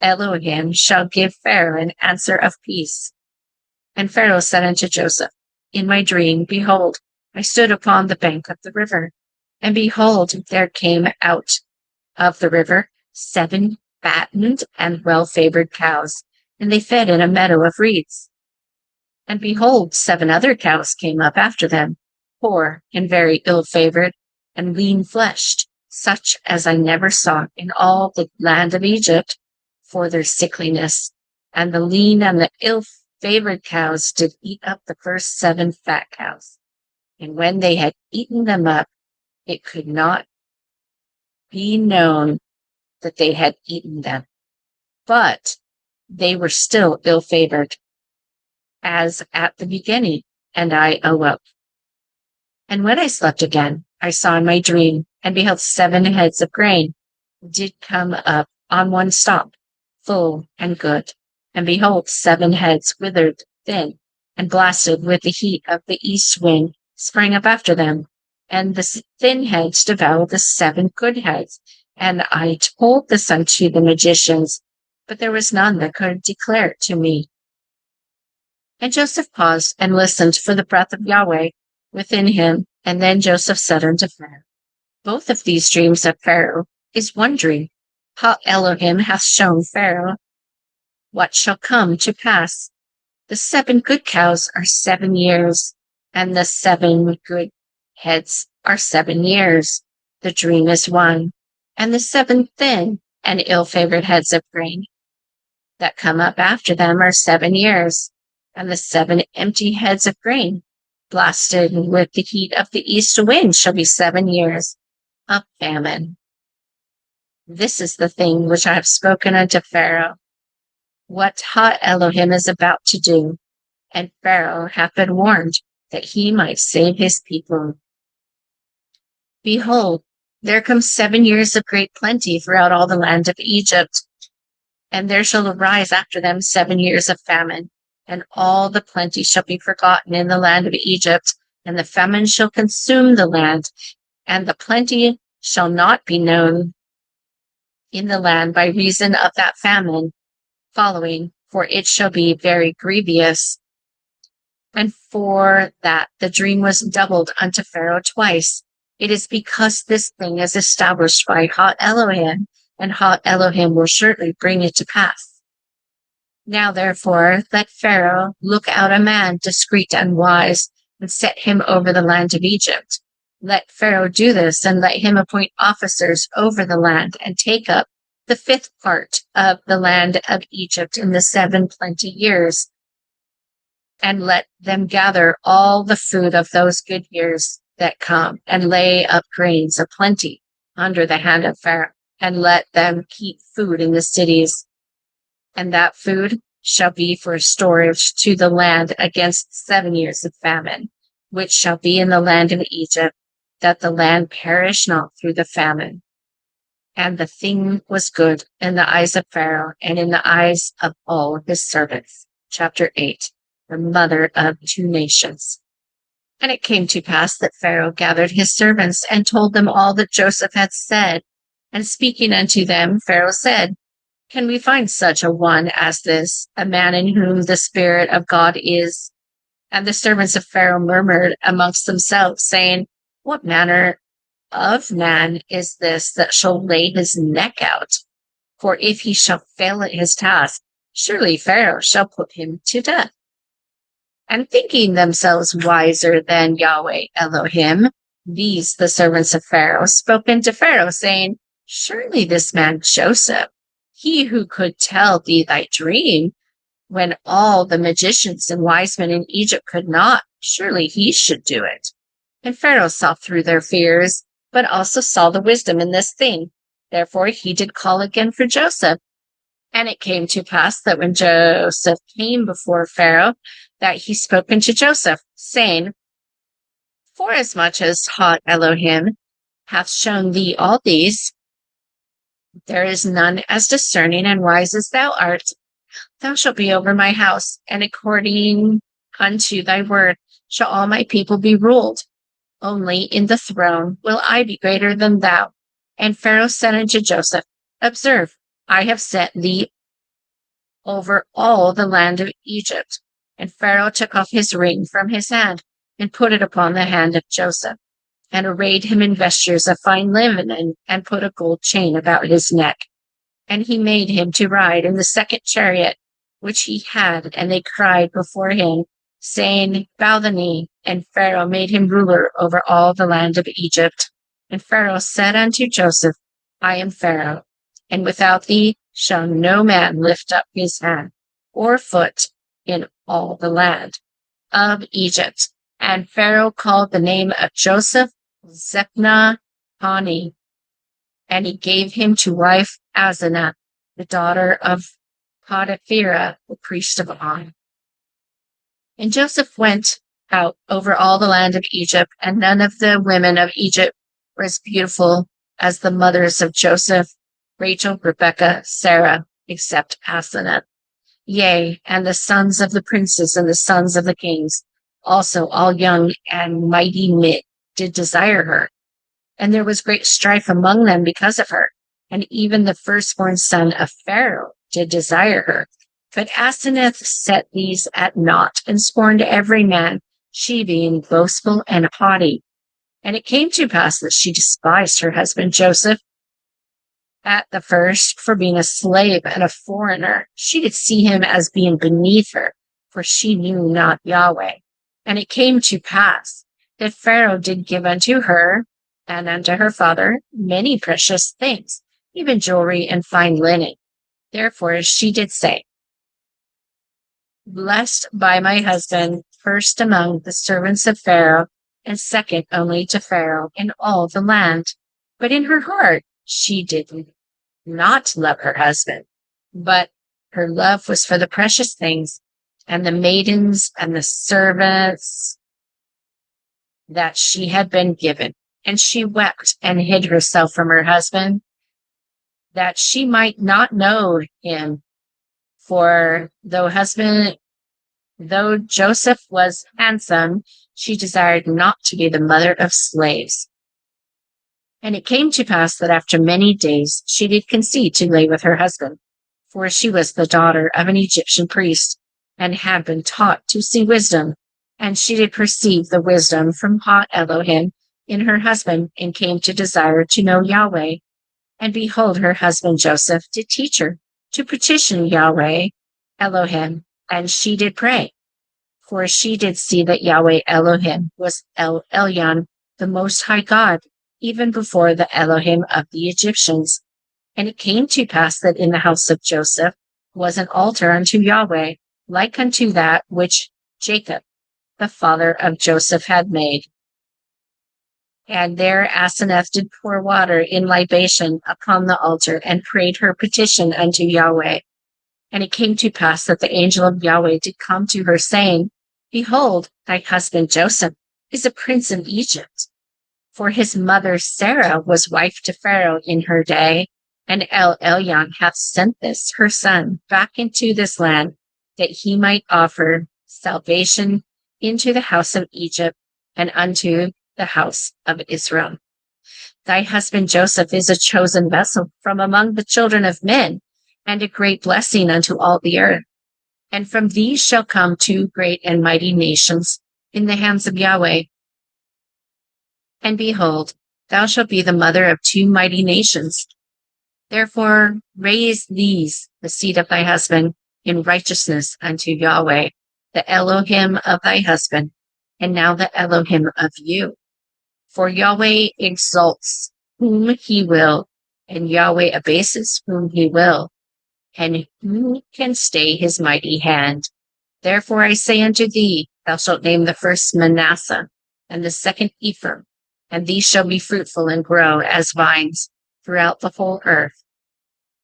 Elohim shall give Pharaoh an answer of peace. And Pharaoh said unto Joseph, In my dream, behold, I stood upon the bank of the river, and behold, there came out of the river 7 fattened and well-favored cows, and they fed in a meadow of reeds. And behold, 7 other cows came up after them, poor and very ill-favored, and lean-fleshed, such as I never saw in all the land of Egypt, for their sickliness. And the lean and the ill-favored cows did eat up the first 7 fat cows. And when they had eaten them up, it could not be known that they had eaten them. But they were still ill-favored, as at the beginning, and I awoke. And when I slept again, I saw in my dream, and beheld 7 heads of grain did come up on one stalk, full and good. And behold, 7 heads withered thin, and blasted with the heat of the east wind, sprang up after them. And the thin heads devoured the 7 good heads. And I told this unto the magicians, but there was none that could declare it to me. And Joseph paused and listened for the breath of Yahweh within him. And then Joseph said unto Pharaoh, Both of these dreams of Pharaoh is one dream. How Elohim hath shown Pharaoh what shall come to pass. The 7 good cows are 7 years, and the 7 good heads are 7 years. The dream is one. And the 7 thin and ill-favored heads of grain that come up after them are 7 years, and the 7 empty heads of grain, blasted with the heat of the east wind, shall be 7 years of famine. This is the thing which I have spoken unto Pharaoh, what Ha Elohim is about to do, and Pharaoh hath been warned that he might save his people. Behold, there come 7 years of great plenty throughout all the land of Egypt, and there shall arise after them 7 years of famine, and all the plenty shall be forgotten in the land of Egypt, and the famine shall consume the land, and the plenty shall not be known in the land by reason of that famine following, for it shall be very grievous. And for that the dream was doubled unto Pharaoh twice. It is because this thing is established by Ha Elohim, and Ha Elohim will surely bring it to pass. Now therefore let Pharaoh look out a man discreet and wise, and set him over the land of Egypt. Let Pharaoh do this, and let him appoint officers over the land, and take up the 5th part of the land of Egypt in the 7 plenty years, and let them gather all the food of those good years that come, and lay up grains of plenty under the hand of Pharaoh, and let them keep food in the cities. And that food shall be for storage to the land against 7 years of famine, which shall be in the land of Egypt, that the land perish not through the famine. And the thing was good in the eyes of Pharaoh, and in the eyes of all his servants. Chapter 8. The mother of 2 nations. And it came to pass that Pharaoh gathered his servants, and told them all that Joseph had said. And speaking unto them, Pharaoh said, Can we find such a one as this, a man in whom the Spirit of God is? And the servants of Pharaoh murmured amongst themselves, saying, What manner of man is this that shall lay his neck out? For if he shall fail at his task, surely Pharaoh shall put him to death. And thinking themselves wiser than Yahweh Elohim, these, the servants of Pharaoh, spoke unto Pharaoh, saying, Surely this man Joseph, he who could tell thee thy dream, when all the magicians and wise men in Egypt could not, surely he should do it. And Pharaoh saw through their fears, but also saw the wisdom in this thing. Therefore he did call again for Joseph. And it came to pass that when Joseph came before Pharaoh, that he spoke unto Joseph, saying, Forasmuch as Ha Elohim hath shown thee all these, there is none as discerning and wise as thou art. Thou shalt be over my house, and according unto thy word shall all my people be ruled. Only in the throne will I be greater than thou. And Pharaoh said unto Joseph, Observe, I have set thee over all the land of Egypt. And Pharaoh took off his ring from his hand, and put it upon the hand of Joseph, and arrayed him in vestures of fine linen, and put a gold chain about his neck. And he made him to ride in the 2nd chariot which he had, and they cried before him, saying, Bow the knee. And Pharaoh made him ruler over all the land of Egypt. And Pharaoh said unto Joseph, I am Pharaoh, and without thee shall no man lift up his hand or foot in all the land of Egypt. And Pharaoh called the name of Joseph Zephnath-Pani, and he gave him to wife Asenath, the daughter of Potiphera, the priest of On. And Joseph went out over all the land of Egypt, and none of the women of Egypt were as beautiful as the mothers of Joseph, Rachel, Rebekah, Sarah, except Asenath. Yea, and the sons of the princes and the sons of the kings, also all young and mighty men, did desire her. And there was great strife among them because of her. And even the firstborn son of Pharaoh did desire her. But Asenath set these at naught, and scorned every man, she being boastful and haughty. And it came to pass that she despised her husband Joseph at the first for being a slave and a foreigner. She did see him as being beneath her, for she knew not Yahweh. And it came to pass that Pharaoh did give unto her and unto her father many precious things, even jewelry and fine linen. Therefore she did say, Blessed by my husband, first among the servants of Pharaoh, and second only to Pharaoh in all the land. But in her heart she did not love her husband, but her love was for the precious things and the maidens and the servants that she had been given. And she wept and hid herself from her husband, that she might not know him. For though Joseph was handsome, she desired not to be the mother of slaves. And it came to pass that after many days she did conceive to lay with her husband, for she was the daughter of an Egyptian priest, and had been taught to see wisdom. And she did perceive the wisdom from Ha Elohim in her husband, and came to desire to know Yahweh. And behold, her husband Joseph did teach her to petition Yahweh Elohim, and she did pray. For she did see that Yahweh Elohim was El Elyon, the Most High God, even before the Elohim of the Egyptians. And it came to pass that in the house of Joseph was an altar unto Yahweh, like unto that which Jacob, the father of Joseph, had made. And there Asenath did pour water in libation upon the altar, and prayed her petition unto Yahweh. And it came to pass that the angel of Yahweh did come to her, saying, Behold, thy husband Joseph is a prince in Egypt. For his mother Sarah was wife to Pharaoh in her day, and El Elyon hath sent this, her son, back into this land, that he might offer salvation into the house of Egypt and unto the house of Israel. Thy husband Joseph is a chosen vessel from among the children of men, and a great blessing unto all the earth. And from these shall come two great and mighty nations in the hands of Yahweh. And behold, thou shalt be the mother of two mighty nations. Therefore raise these, the seed of thy husband, in righteousness unto Yahweh, the Elohim of thy husband, and now the Elohim of you. For Yahweh exalts whom he will, and Yahweh abases whom he will. And who can stay his mighty hand? Therefore I say unto thee, thou shalt name the first Manasseh, and the second Ephraim, and these shall be fruitful and grow as vines throughout the whole earth.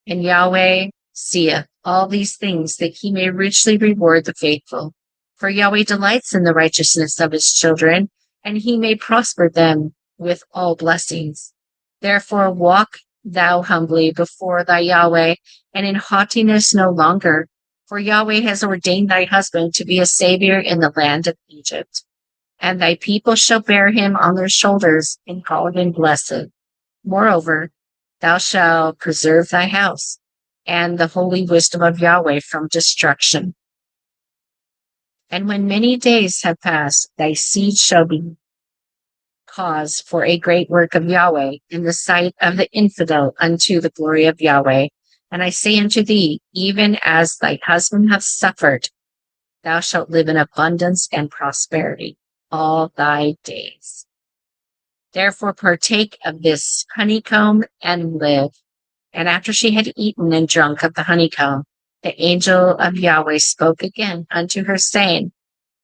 And Yahweh seeth all these things, that he may richly reward the faithful. For Yahweh delights in the righteousness of his children, and he may prosper them with all blessings. Therefore walk thou humbly before thy Yahweh, and in haughtiness no longer. For Yahweh has ordained thy husband to be a savior in the land of Egypt. And thy people shall bear him on their shoulders, and call him blessed. Moreover, thou shalt preserve thy house, and the holy wisdom of Yahweh from destruction. And when many days have passed, thy seed shall be cause for a great work of Yahweh in the sight of the infidel unto the glory of Yahweh. And I say unto thee, even as thy husband hath suffered, thou shalt live in abundance and prosperity all thy days. Therefore partake of this honeycomb and live. And after she had eaten and drunk of the honeycomb, the angel of Yahweh spoke again unto her, saying,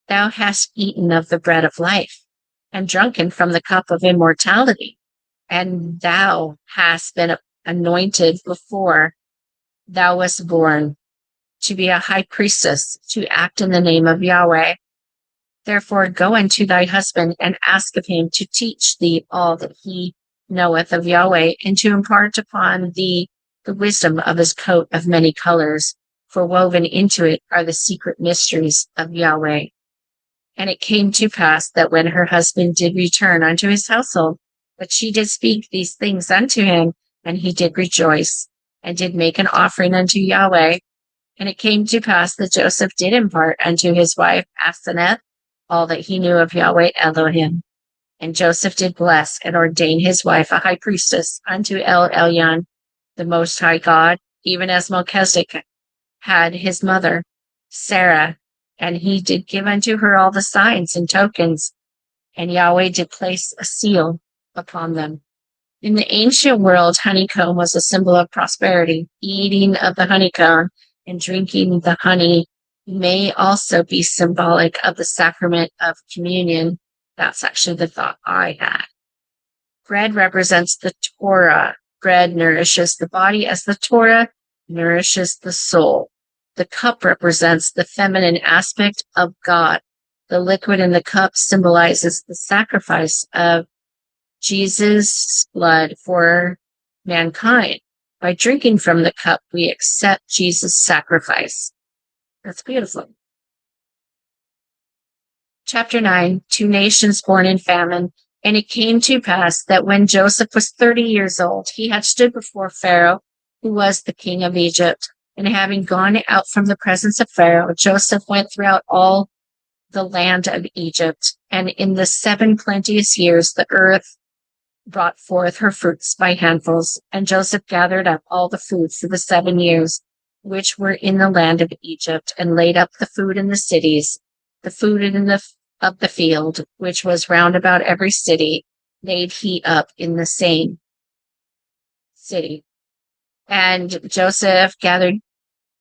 Thou hast eaten of the bread of life, and drunken from the cup of immortality, and thou hast been anointed before thou wast born to be a high priestess, to act in the name of Yahweh. Therefore go unto thy husband, and ask of him to teach thee all that he knoweth of Yahweh, and to impart upon thee the wisdom of his coat of many colors, for woven into it are the secret mysteries of Yahweh. And it came to pass that when her husband did return unto his household, that she did speak these things unto him, and he did rejoice, and did make an offering unto Yahweh. And it came to pass that Joseph did impart unto his wife Asenath all that he knew of Yahweh Elohim. And Joseph did bless and ordain his wife a high priestess unto El Elyon, the Most High God, even as Melchizedek had his mother, Sarah, and he did give unto her all the signs and tokens, and Yahweh did place a seal upon them. In the ancient world, honeycomb was a symbol of prosperity. Eating of the honeycomb and drinking the honey may also be symbolic of the sacrament of communion. That's actually the thought I had. Bread represents the Torah. Bread nourishes the body as the Torah nourishes the soul. The cup represents the feminine aspect of God. The liquid in the cup symbolizes the sacrifice of Jesus' blood for mankind. By drinking from the cup, we accept Jesus' sacrifice. That's beautiful. Chapter 9, 2 nations born in famine. And it came to pass that when Joseph was 30 years old, he had stood before Pharaoh, who was the king of Egypt. And having gone out from the presence of Pharaoh, Joseph went throughout all the land of Egypt. And in the 7 plenteous years, the earth brought forth her fruits by handfuls. And Joseph gathered up all the food for the 7 years, which were in the land of Egypt, and laid up the food in the cities, the food of the field, which was round about every city, laid he up in the same city. And Joseph gathered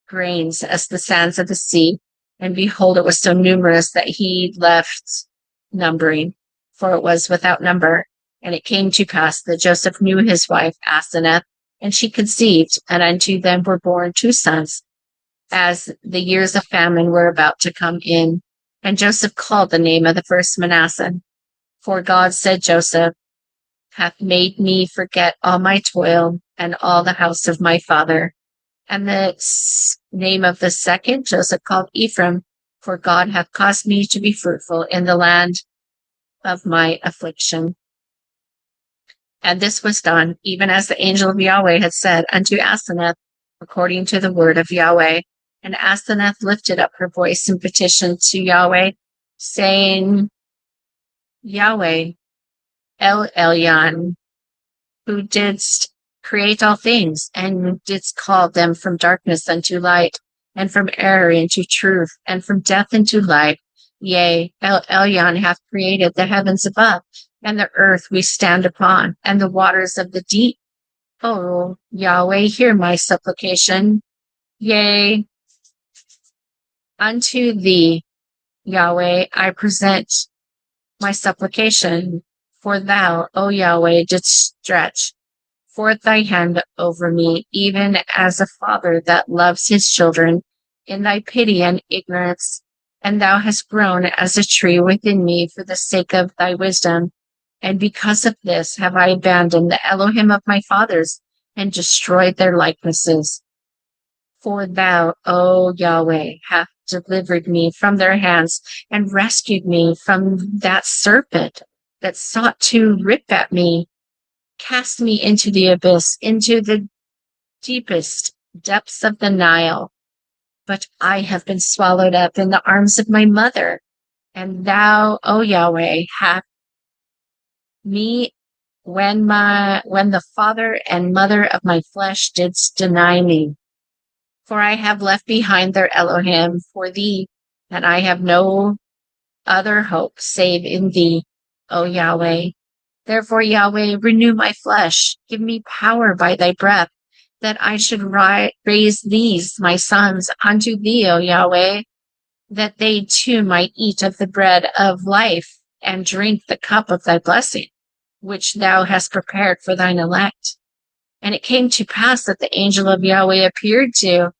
grains as the sands of the sea, and behold, it was so numerous that he left numbering, for it was without number. And it came to pass that Joseph knew his wife Asenath, and she conceived, and unto them were born 2 sons, as the years of famine were about to come in. And Joseph called the name of the first Manasseh. For God, said Joseph, hath made me forget all my toil and all the house of my father. And the name of the second Joseph called Ephraim, for God hath caused me to be fruitful in the land of my affliction. And this was done, even as the angel of Yahweh had said unto Asenath, according to the word of Yahweh. And Asenath lifted up her voice in petition to Yahweh, saying, Yahweh, El Elyon, who didst create all things, and didst call them from darkness unto light, and from error into truth, and from death into life. Yea, El Elyon hath created the heavens above, and the earth we stand upon, and the waters of the deep. O Yahweh, hear my supplication. Yea, unto thee, Yahweh, I present my supplication, for thou, O Yahweh, didst stretch forth thy hand over me, even as a father that loves his children, in thy pity and ignorance. And thou hast grown as a tree within me for the sake of thy wisdom. And because of this have I abandoned the Elohim of my fathers, and destroyed their likenesses. For thou, O Yahweh, hast delivered me from their hands, and rescued me from that serpent that sought to rip at me. Cast me into the abyss, into the deepest depths of the Nile. But I have been swallowed up in the arms of my mother. And thou, O Yahweh, hast me when the father and mother of my flesh didst deny me. For I have left behind their Elohim for thee, and I have no other hope save in thee, O Yahweh. Therefore, Yahweh, renew my flesh, give me power by thy breath, that I should raise these, my sons, unto thee, O Yahweh, that they too might eat of the bread of life, and drink the cup of thy blessing, which thou hast prepared for thine elect. And it came to pass that the angel of Yahweh appeared to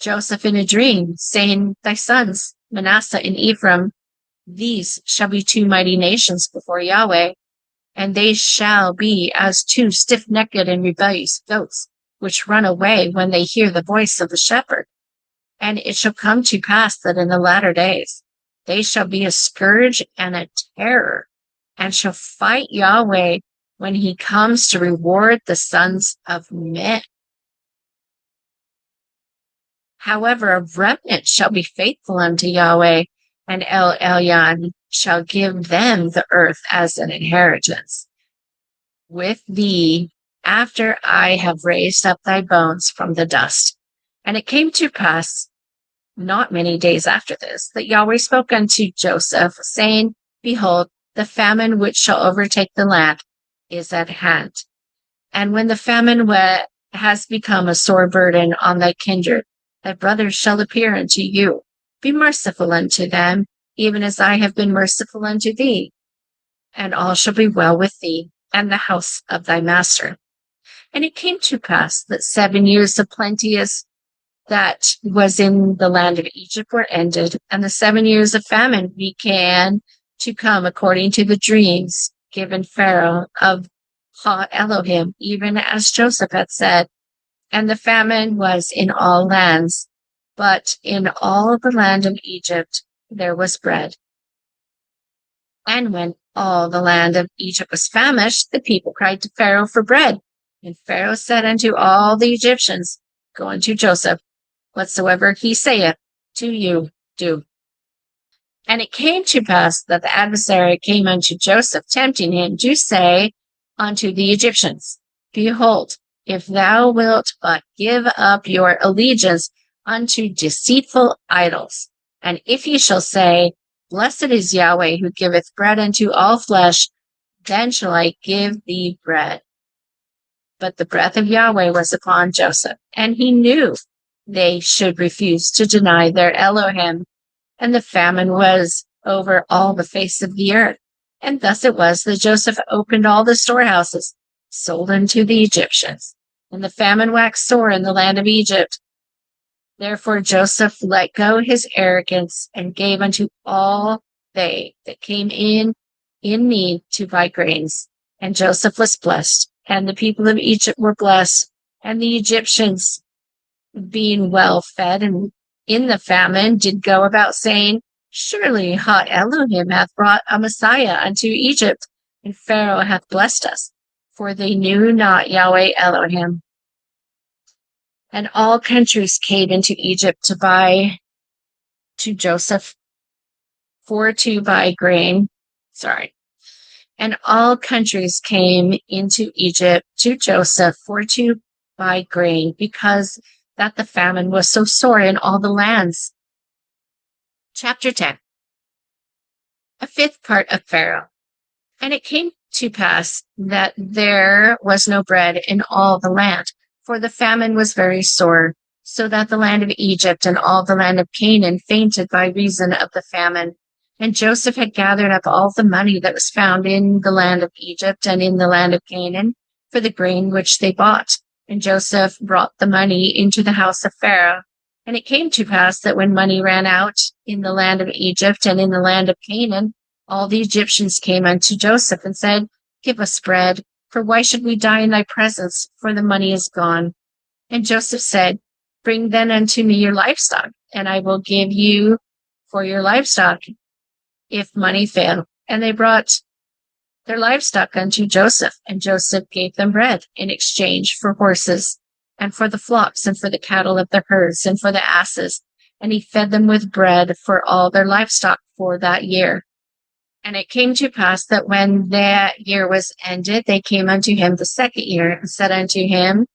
Joseph in a dream, saying, Thy sons, Manasseh and Ephraim, these shall be 2 mighty nations before Yahweh, and they shall be as 2 stiff-necked and rebellious goats, which run away when they hear the voice of the shepherd. And it shall come to pass that in the latter days they shall be a scourge and a terror, and shall fight Yahweh when he comes to reward the sons of men. However, a remnant shall be faithful unto Yahweh, and El Elyon shall give them the earth as an inheritance. With thee, after I have raised up thy bones from the dust. And it came to pass, not many days after this, that Yahweh spoke unto Joseph, saying, Behold, the famine which shall overtake the land is at hand. And when the famine has become a sore burden on thy kindred, thy brothers shall appear unto you. Be merciful unto them, even as I have been merciful unto thee. And all shall be well with thee and the house of thy master. And it came to pass that 7 years of plenteous that was in the land of Egypt were ended, and the 7 years of famine began to come according to the dreams given Pharaoh of Ha Elohim, even as Joseph had said. And the famine was in all lands, but in all the land of Egypt there was bread. And when all the land of Egypt was famished, the people cried to Pharaoh for bread. And Pharaoh said unto all the Egyptians, Go unto Joseph, whatsoever he saith to you, do. And it came to pass that the adversary came unto Joseph, tempting him to say unto the Egyptians, Behold, if thou wilt but give up your allegiance unto deceitful idols, and if ye shall say, Blessed is Yahweh who giveth bread unto all flesh, then shall I give thee bread. But the breath of Yahweh was upon Joseph, and he knew they should refuse to deny their Elohim, and the famine was over all the face of the earth. And thus it was that Joseph opened all the storehouses, sold unto the Egyptians, and the famine waxed sore in the land of Egypt. Therefore Joseph let go his arrogance, and gave unto all they that came in need to buy grains. And Joseph was blessed, and the people of Egypt were blessed, and the Egyptians, being well fed and in the famine, did go about saying, Surely Ha Elohim hath brought a Messiah unto Egypt, and Pharaoh hath blessed us. For they knew not Yahweh Elohim. And all countries came into Egypt to buy to Joseph for to buy grain. And all countries came into Egypt to Joseph for to buy grain, because that the famine was so sore in all the lands. Chapter 10. A fifth part of Pharaoh. And it came to pass that there was no bread in all the land, for the famine was very sore, so that the land of Egypt and all the land of Canaan fainted by reason of the famine. And Joseph had gathered up all the money that was found in the land of Egypt and in the land of Canaan for the grain which they bought. And Joseph brought the money into the house of Pharaoh. And it came to pass that when money ran out in the land of Egypt and in the land of Canaan, all the Egyptians came unto Joseph and said, Give us bread, for why should we die in thy presence? For the money is gone. And Joseph said, Bring then unto me your livestock, and I will give you for your livestock, if money fail. And they brought their livestock unto Joseph, and Joseph gave them bread in exchange for horses, and for the flocks, and for the cattle of the herds, and for the asses. And he fed them with bread for all their livestock for that year. And it came to pass that when that year was ended, they came unto him the second year, and said unto him,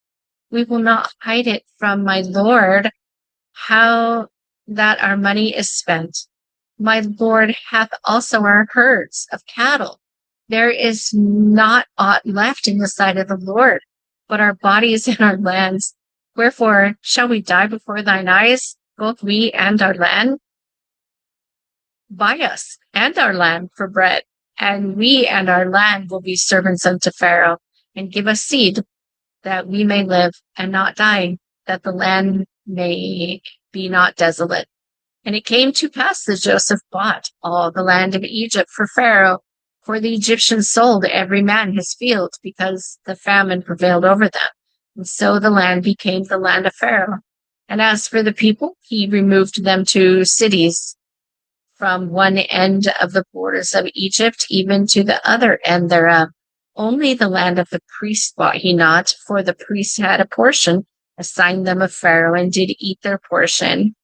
We will not hide it from my Lord, how that our money is spent. My Lord hath also our herds of cattle. There is not aught left in the sight of the Lord, but our bodies and our lands. Wherefore shall we die before thine eyes, both we and our land? Buy us and our land for bread, and we and our land will be servants unto Pharaoh, and give us seed, that we may live and not die, that the land may be not desolate. And it came to pass that Joseph bought all the land of Egypt for Pharaoh, for the Egyptians sold every man his field, because the famine prevailed over them. And so the land became the land of Pharaoh. And as for the people, he removed them to cities, from one end of the borders of Egypt even to the other end thereof. Only the land of the priests bought he not, for the priests had a portion assigned them of Pharaoh, and did eat their portion,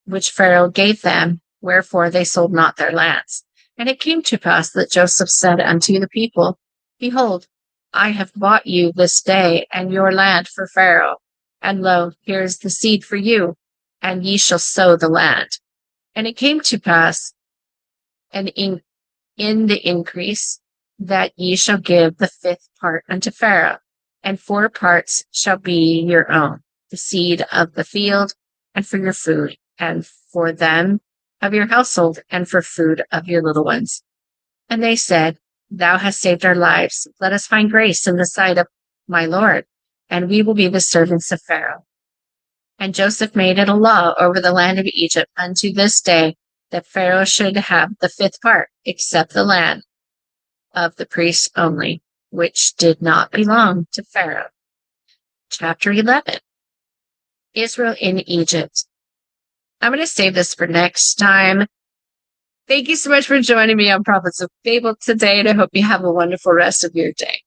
which Pharaoh gave them, wherefore they sold not their lands. And it came to pass that Joseph said unto the people, Behold, I have bought you this day and your land for Pharaoh, and lo, here is the seed for you, and ye shall sow the land. And it came to pass, and in the increase, that ye shall give the fifth part unto Pharaoh, and 4 parts shall be your own, the seed of the field, and for your food, and for them of your household, and for food of your little ones. And they said, Thou hast saved our lives. Let us find grace in the sight of my Lord, and we will be the servants of Pharaoh. And Joseph made it a law over the land of Egypt unto this day that Pharaoh should have the 5th part, except the land of the priests only, which did not belong to Pharaoh. Chapter 11. Israel in Egypt. I'm going to save this for next time. Thank you so much for joining me on Prophets of Babel today, and I hope you have a wonderful rest of your day.